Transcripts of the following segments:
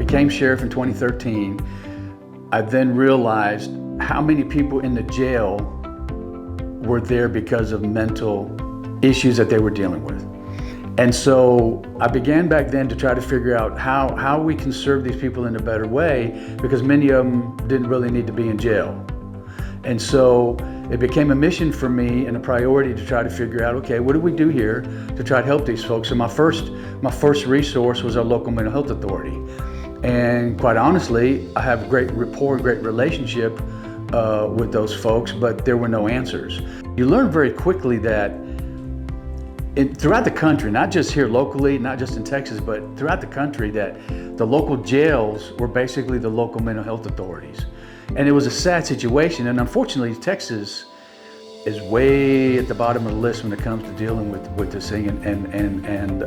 became sheriff in 2013, I then realized how many people in the jail were there because of mental issues that they were dealing with. And so I began back then to try to figure out how we can serve these people in a better way, because many of them didn't really need to be in jail. And so it became a mission for me and a priority to try to figure out, okay, what do we do here to try to help these folks? And my first resource was our local mental health authority. And quite honestly, I have great rapport, great relationship with those folks, but there were no answers. You learn very quickly that throughout the country, not just here locally, not just in Texas, but throughout the country, that the local jails were basically the local mental health authorities. And it was a sad situation, and unfortunately Texas is way at the bottom of the list when it comes to dealing with this thing and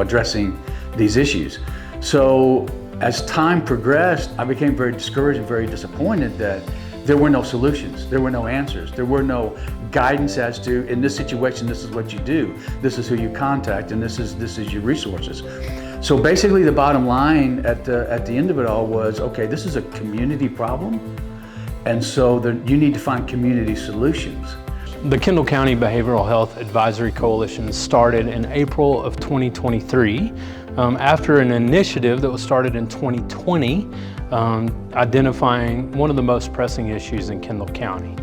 addressing these issues. So as time progressed, I became very discouraged and very disappointed that there were no solutions, there were no answers, there were no guidance as to, in this situation, this is what you do, this is who you contact, and this is your resources. So basically the bottom line at the end of it all was, okay, this is a community problem, and so you need to find community solutions. The Kendall County Behavioral Health Advisory Coalition started in April of 2023 after an initiative that was started in 2020 identifying one of the most pressing issues in Kendall County.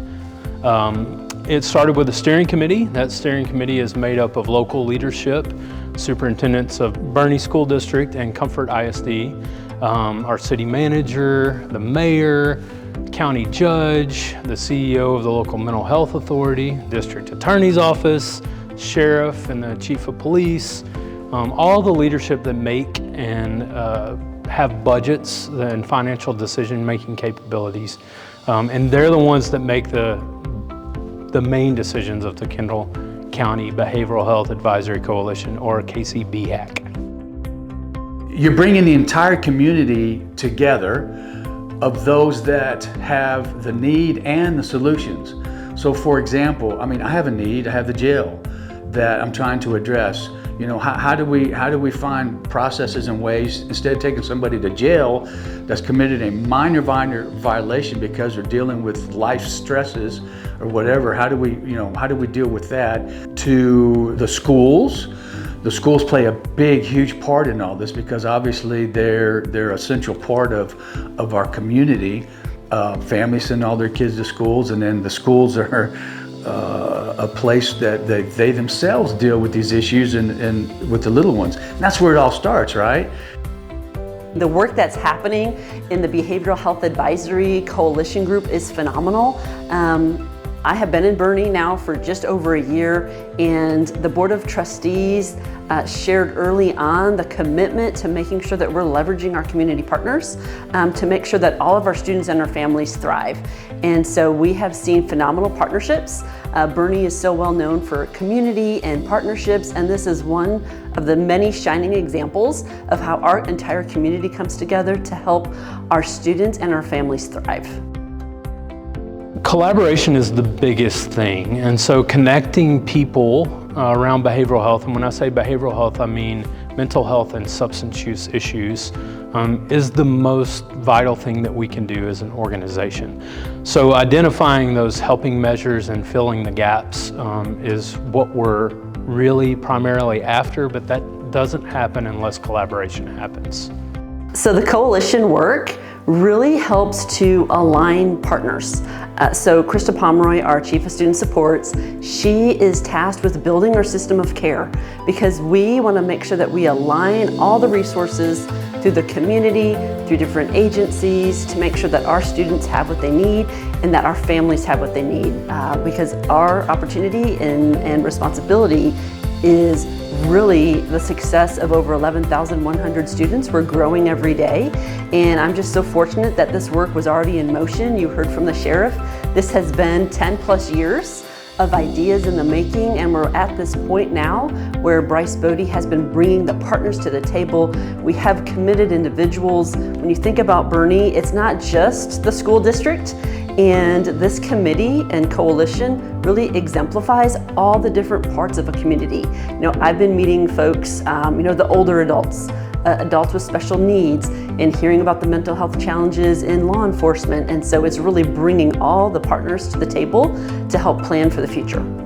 It started with a steering committee. That steering committee is made up of local leadership, superintendents of Boerne School District and Comfort ISD, our city manager, the mayor, county judge, the CEO of the local mental health authority, district attorney's office, sheriff and the chief of police, all the leadership that make and have budgets and financial decision-making capabilities. And they're the ones that make the main decisions of the Kendall County Behavioral Health Advisory Coalition, or KCBHAC. You're bringing the entire community together of those that have the need and the solutions. So for example, I have a need, I have the jail that I'm trying to address. You know, how do we find processes and ways, instead of taking somebody to jail that's committed a minor violation because they're dealing with life stresses or whatever, how do we deal with that? To the schools. The schools play a big, huge part in all this, because obviously they're a central part of our community. Families send all their kids to schools, and then the schools are a place that they themselves deal with these issues and with the little ones. And that's where it all starts, right? The work that's happening in the Behavioral Health Advisory Coalition Group is phenomenal. I have been in Boerne now for just over a year, and the Board of Trustees shared early on the commitment to making sure that we're leveraging our community partners to make sure that all of our students and our families thrive. And so we have seen phenomenal partnerships. Boerne is so well known for community and partnerships, and this is one of the many shining examples of how our entire community comes together to help our students and our families thrive. Collaboration is the biggest thing, and so connecting people around behavioral health, and when I say behavioral health, I mean mental health and substance use issues, is the most vital thing that we can do as an organization. So identifying those helping measures and filling the gaps is what we're really primarily after, but that doesn't happen unless collaboration happens. So the coalition work really helps to align partners. So Krista Pomeroy, our Chief of Student Supports, she is tasked with building our system of care, because we want to make sure that we align all the resources through the community, through different agencies, to make sure that our students have what they need and that our families have what they need. Because our opportunity and responsibility is really the success of over 11,100 students. We're growing every day, and I'm just so fortunate that this work was already in motion. You heard from the sheriff. This has been 10 plus years of ideas in the making, and we're at this point now where Bryce Bodie has been bringing the partners to the table. We have committed individuals. When you think about Boerne, it's not just the school district, and this committee and coalition really exemplifies all the different parts of a community. You know, I've been meeting folks, the older adults, adults with special needs, and hearing about the mental health challenges in law enforcement. And so it's really bringing all the partners to the table to help plan for the future.